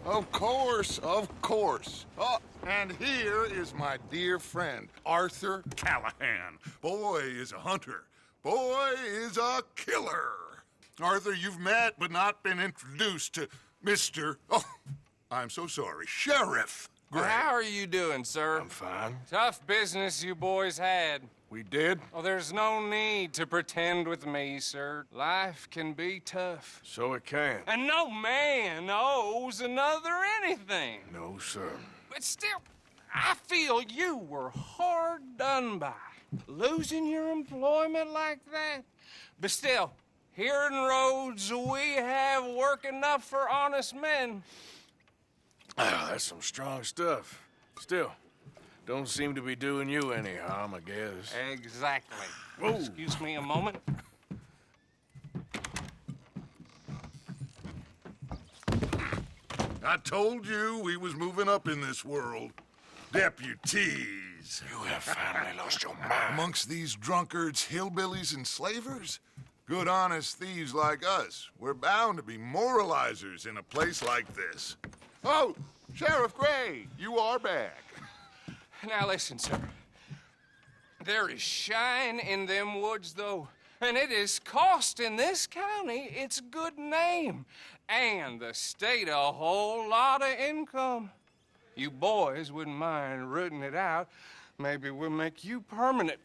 Of course, of course. Oh, and here is my dear friend, Arthur Callahan. Boy is a hunter. Boy is a killer. Arthur, you've met but not been introduced to Mr. Oh, I'm so sorry, Sheriff Gray. How are you doing, sir? I'm fine. Tough business you boys had. We did? Oh, there's no need to pretend with me, sir. Life can be tough. So it can. And no man owes another anything. No, sir. But still, I feel you were hard done by. Losing your employment like that. But still, here in Rhodes, we have work enough for honest men. Ah, that's some strong stuff. Still, don't seem to be doing you any harm, I guess. Exactly. Whoa. Excuse me a moment. I told you we was moving up in this world. Deputies. You have finally lost your mind. Amongst these drunkards, hillbillies, and slavers? Good honest thieves like us. We're bound to be moralizers in a place like this. Oh, Sheriff Gray, you are back. Now listen, sir. There is shine in them woods, though, and it is costing this county its good name and the state a whole lot of income. You boys wouldn't mind rooting it out. Maybe we'll make you permanent.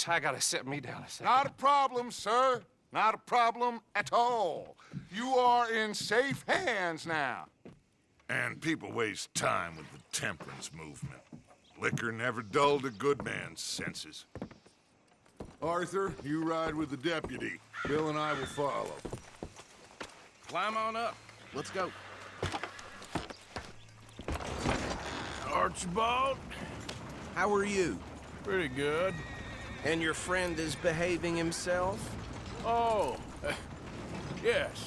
I gotta set me down a second. Not a problem, sir. Not a problem at all. You are in safe hands now. And people waste time with the temperance movement. Liquor never dulled a good man's senses. Arthur, you ride with the deputy. Bill and I will follow. Climb on up. Let's go. Archibald? How are you? Pretty good. And your friend is behaving himself? Oh, yes.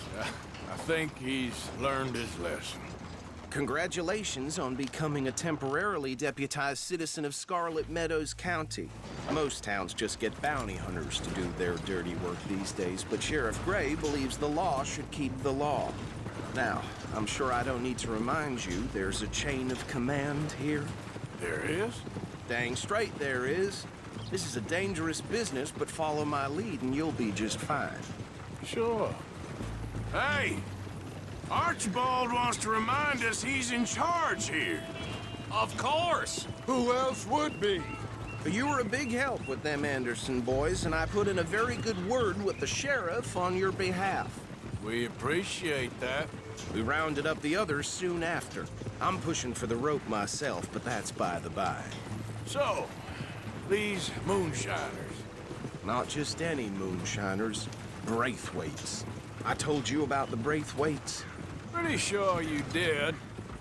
I think he's learned his lesson. Congratulations on becoming a temporarily deputized citizen of Scarlet Meadows County. Most towns just get bounty hunters to do their dirty work these days, but Sheriff Gray believes the law should keep the law. Now, I'm sure I don't need to remind you there's a chain of command here. There is? Dang straight there is. This is a dangerous business, but follow my lead and you'll be just fine. Sure. Hey! Archibald wants to remind us he's in charge here. Of course. Who else would be? You were a big help with them Anderson boys, and I put in a very good word with the sheriff on your behalf. We appreciate that. We rounded up the others soon after. I'm pushing for the rope myself, but that's by the by. So, these moonshiners. Not just any moonshiners, Braithwaites. I told you about the Braithwaites. Pretty sure you did.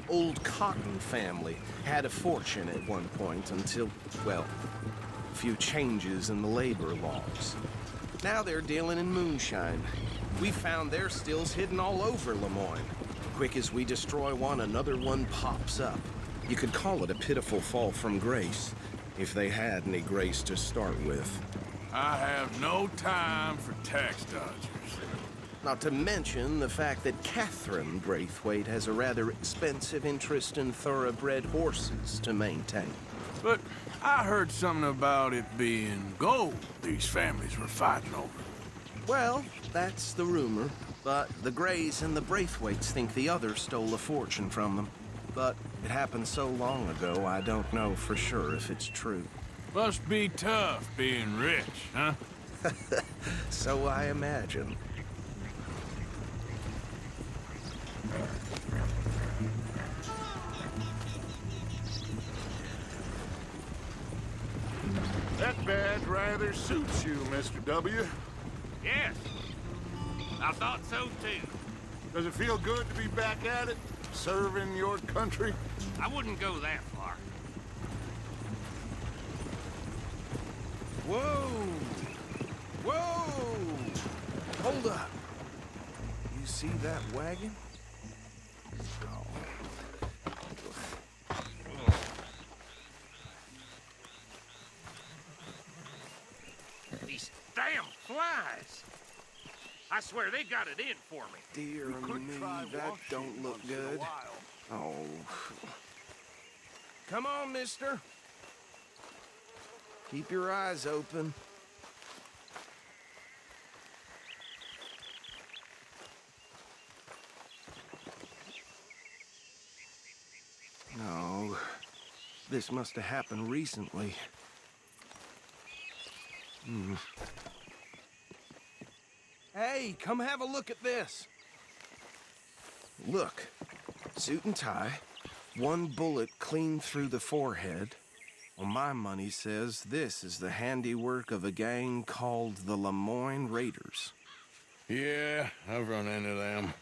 Old Cotton family had a fortune at one point until, well, a few changes in the labor laws. Now they're dealing in moonshine. We found their stills hidden all over Lemoyne. Quick as we destroy one, another one pops up. You could call it a pitiful fall from grace, if they had any grace to start with. I have no time for tax dodgers. Not to mention the fact that Catherine Braithwaite has a rather expensive interest in thoroughbred horses to maintain. But I heard something about it being gold these families were fighting over. Well, that's the rumor. But the Grays and the Braithwaites think the others stole a fortune from them. But it happened so long ago, I don't know for sure if it's true. Must be tough being rich, huh? So I imagine. That badge rather suits you, Mr. W. Yes. I thought so, too. Does it feel good to be back at it, serving your country? I wouldn't go that far. Whoa! Whoa! Hold up. You see that wagon? These damn flies. I swear they got it in for me. Dear me, that don't look good. Oh. Come on, mister. Keep your eyes open. No. This must have happened recently. Hey, come have a look at this. Look. Suit and tie. One bullet clean through the forehead. Well, my money says this is the handiwork of a gang called the Lemoyne Raiders. Yeah, I've run into them.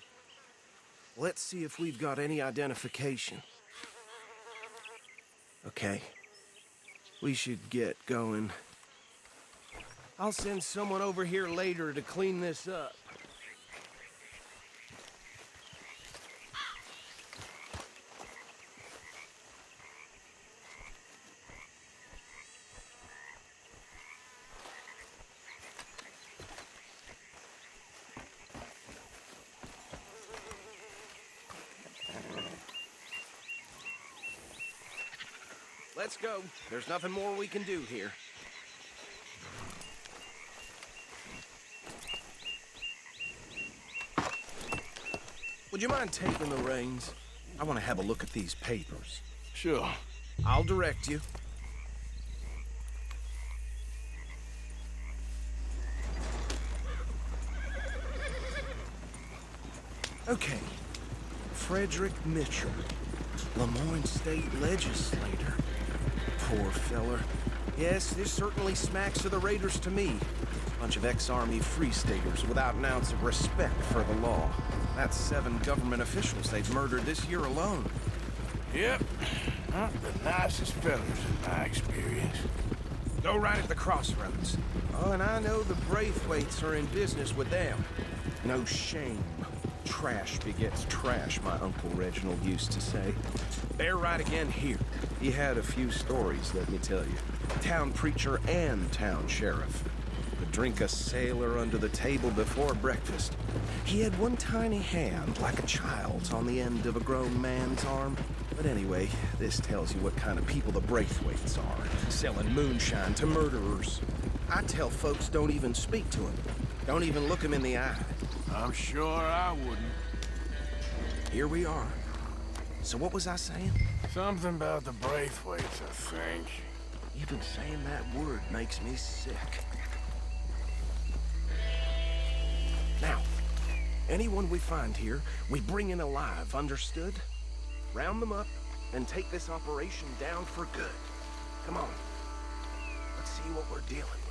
Let's see if we've got any identification. Okay. We should get going. I'll send someone over here later to clean this up. Let's go. There's nothing more we can do here. Would you mind taking the reins? I want to have a look at these papers. Sure. I'll direct you. Okay. Frederick Mitchell, Lemoyne State Legislator. Poor feller. Yes, this certainly smacks of the Raiders to me. Bunch of ex-Army Free Staters without an ounce of respect for the law. That's 7 government officials they've murdered this year alone. Yep. Not the nicest fellas in my experience. Go right at the crossroads. Oh, and I know the Braithwaites are in business with them. No shame. Trash begets trash, my Uncle Reginald used to say. Bear right again here. He had a few stories, let me tell you. Town preacher and town sheriff. Could drink a sailor under the table before breakfast. He had one tiny hand, like a child's, on the end of a grown man's arm. But anyway, this tells you what kind of people the Braithwaites are. Selling moonshine to murderers. I tell folks don't even speak to him. Don't even look him in the eye. I'm sure I wouldn't. Here we are. So what was I saying? Something about the Braithwaites, I think. Even saying that word makes me sick. Now, anyone we find here, we bring in alive, understood? Round them up and take this operation down for good. Come on. Let's see what we're dealing with.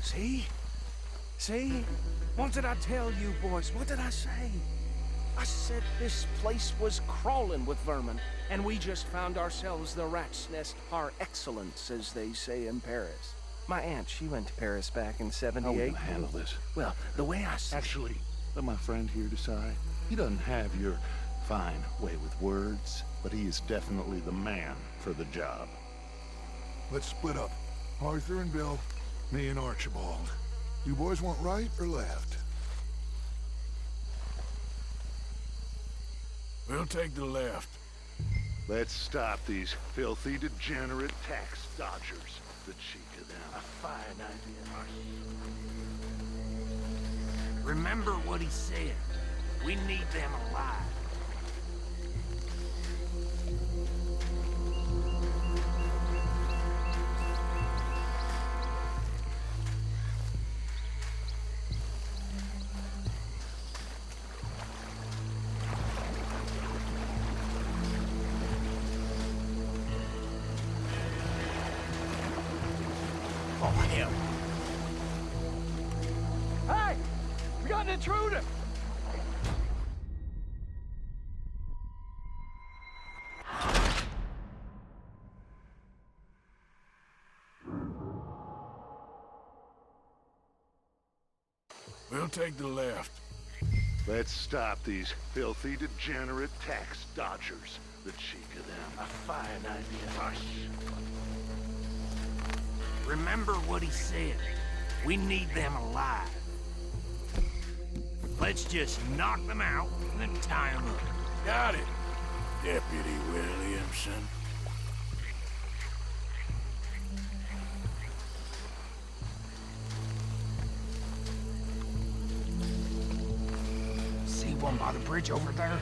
See? See? What did I tell you, boys? What did I say? I said this place was crawling with vermin, and we just found ourselves the rat's nest par excellence, as they say in Paris. My aunt, she went to Paris back in How are we '78. gonna handle this? Well, the way I see Actually, let my friend here decide. He doesn't have your fine way with words, but he is definitely the man for the job. Let's split up. Arthur and Bill, me and Archibald. You boys want right or left? We'll take the left. Let's stop these filthy, degenerate tax dodgers. The cheek of them. A fine idea. Remember what he said. We need them alive. Oh, hell. Hey! We got an intruder! We'll take the left. Let's stop these filthy, degenerate tax dodgers. The cheek of them. A fine idea. Hush. Remember what he said. We need them alive. Let's just knock them out and then tie them up. Got it, Deputy Williamson. See one by the bridge over there?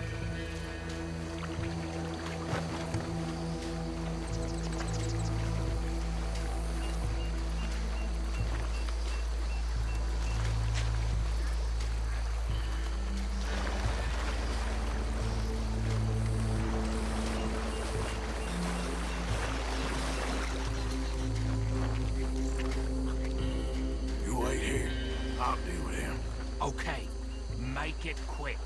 You wait here. I'll deal with him. Okay, make it quick.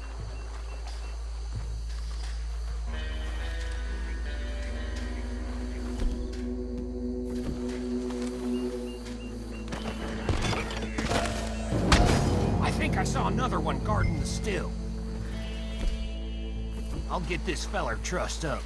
I think I saw another one guarding the still. I'll get this feller trussed up.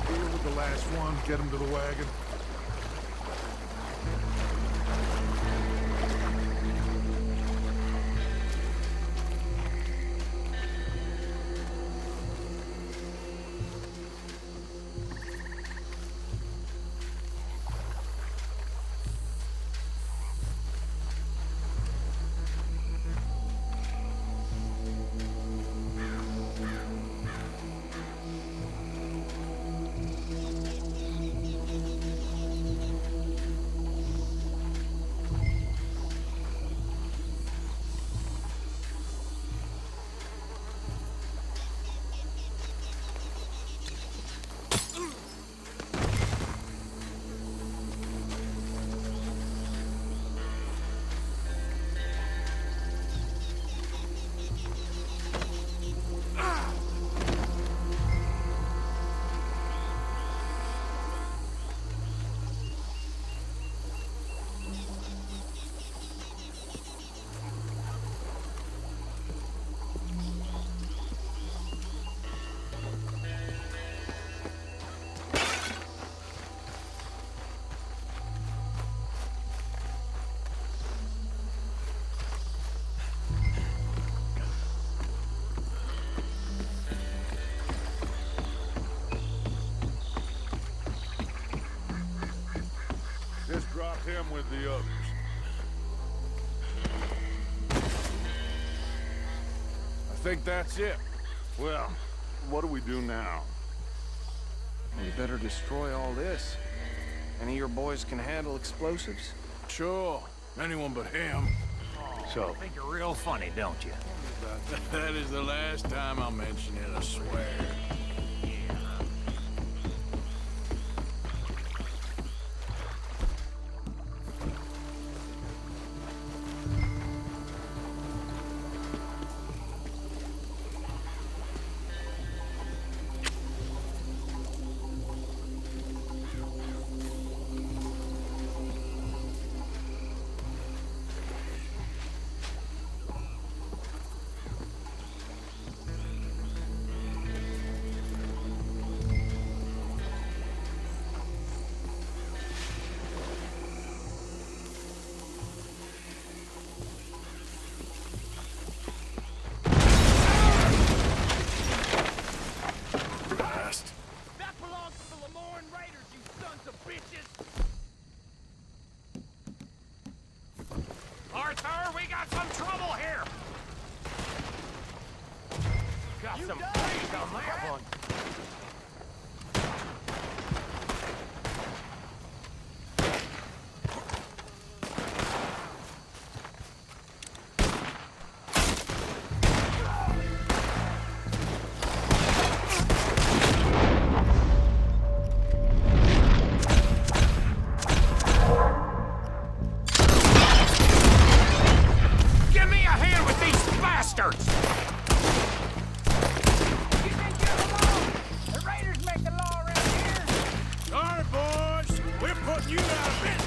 Deal with the last one, get him to the wagon. Just drop him with the others. I think that's it. Well, what do we do now? We better destroy all this. Any of your boys can handle explosives? Sure. Anyone but him. So, Think you're real funny, don't you? That is the last time I'll mention it, I swear. bastards! You think you're alone? The raiders make the law around here. Sorry, boys. We're putting you out of business.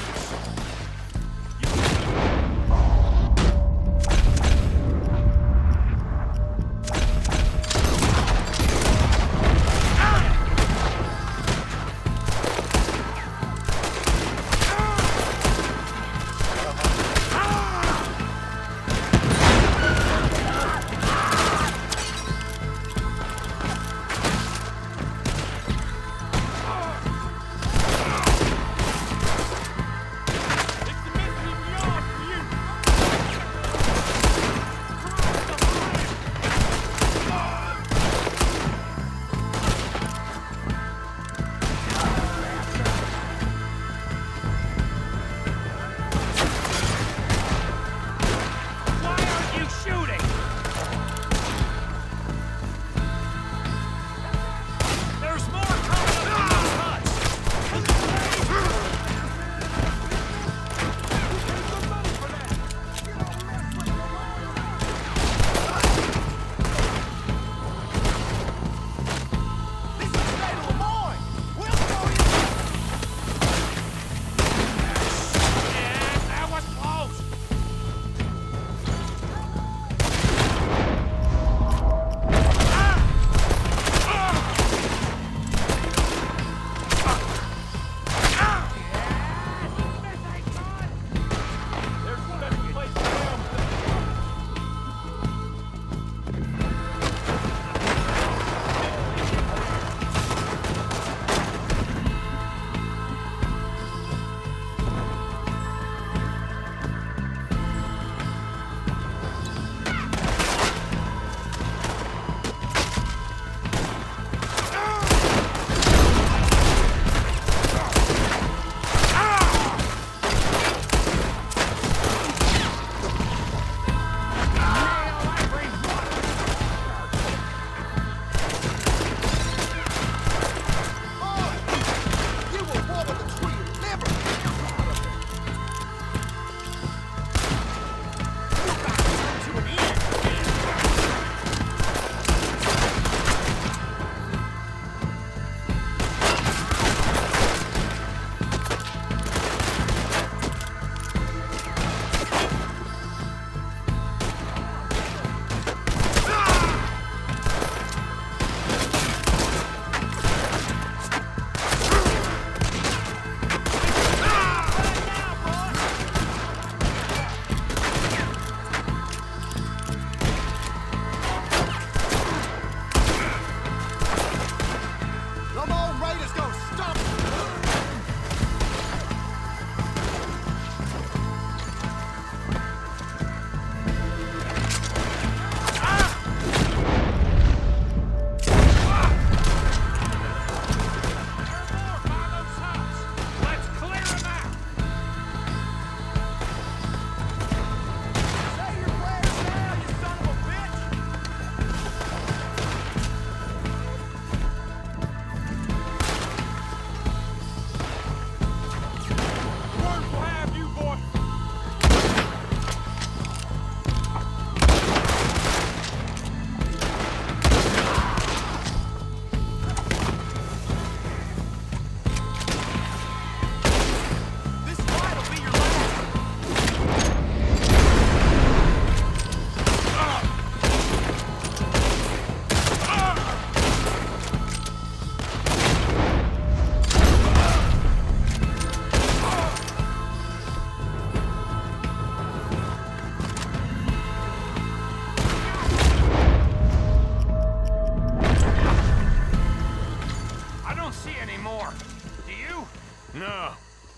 No.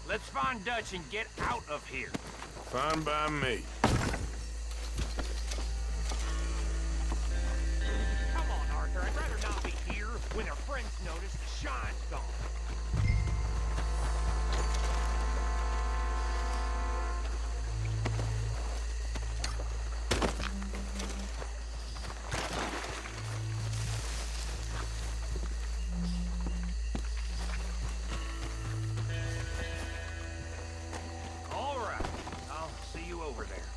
Let's find Dutch and get out of here. Fine by me. Come on, Arthur. I'd rather not be here when our friends notice the shine's gone. All right. I'll see you over there.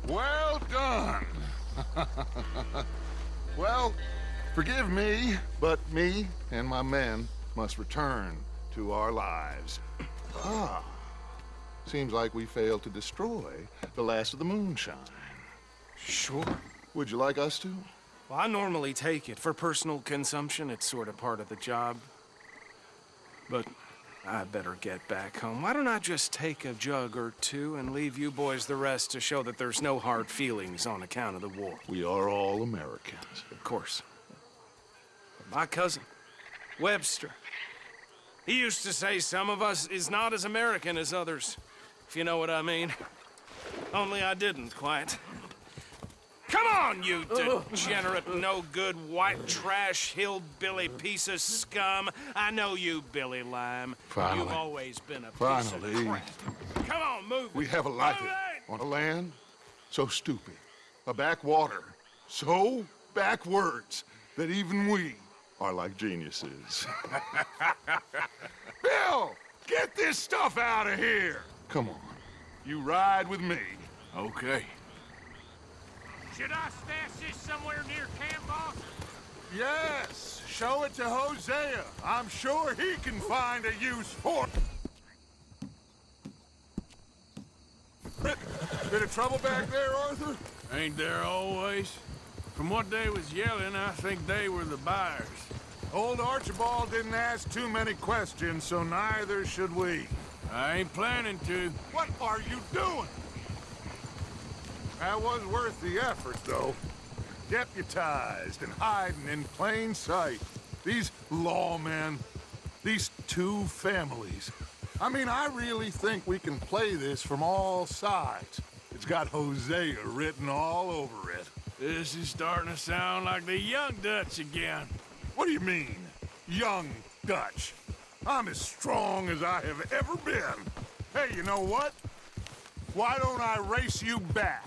Well done. Well, forgive me, but me and my men must return to our lives. Ah, seems like we failed to destroy the last of the moonshine. Sure. Would you like us to? Well, I normally take it. For personal consumption, it's sort of part of the job. But I better get back home. Why don't I just take a jug or two and leave you boys the rest to show that there's no hard feelings on account of the war? We are all Americans. Of course. But my cousin, Webster, he used to say some of us is not as American as others, if you know what I mean. Only I didn't quite. Come on, you degenerate, no-good, white trash, hillbilly piece of scum. I know you, Billy Lime. Finally. You've always been a piece Finally. of crap. Come on, move We it. have a life Move it. on a land so stupid, a backwater so backwards that even we are like geniuses. Bill, get this stuff out of here. Come on, you ride with me. Okay. Should I stash this somewhere near camp, boss? Yes, show it to Hosea. I'm sure he can find a use for it. Bit of trouble back there, Arthur? Ain't there always? From what they was yelling, I think they were the buyers. Old Archibald didn't ask too many questions, so neither should we. I ain't planning to. What are you doing? That was worth the effort, though. Deputized and hiding in plain sight. These lawmen, these two families. I mean, I really think we can play this from all sides. It's got Hosea written all over it. This is starting to sound like the Young Dutch again. What do you mean, young Dutch? I'm as strong as I have ever been. Hey, you know what? Why don't I race you back?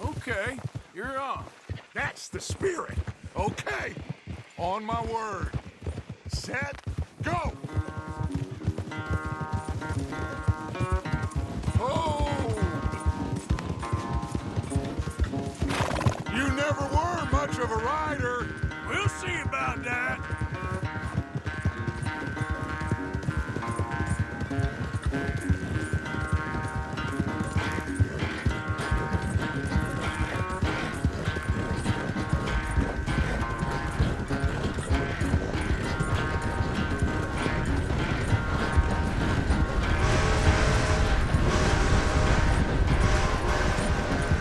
Okay, you're on. That's the spirit. Okay. On my word. Set, go! Oh! You never were much of a rider. We'll see about that.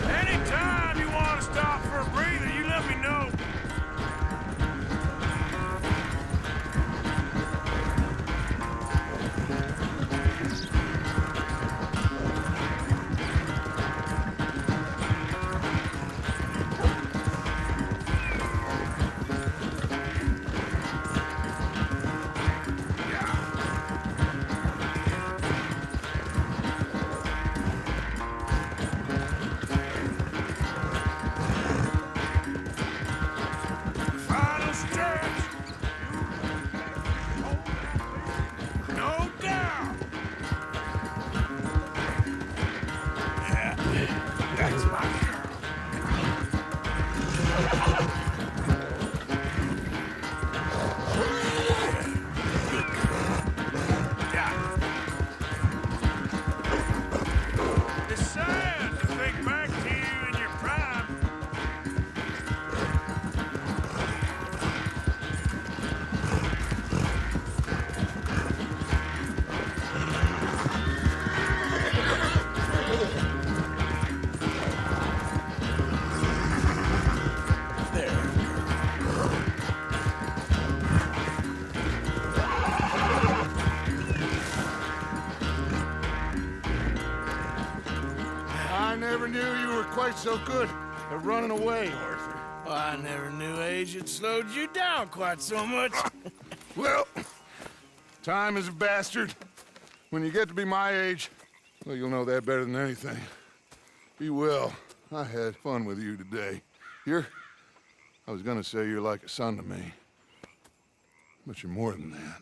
Anytime you want to stop for a breather, you let me know. Final stretch. No doubt. Yeah, that's my girl. Yeah. It's sad to think back to you in your prime. I never knew you were quite so good at running away, Arthur. Well, I never knew age had slowed you down quite so much. Well, time is a bastard. When you get to be my age, well, you'll know that better than anything. Be well. I had fun with you today. I was gonna say you're like a son to me. But you're more than that.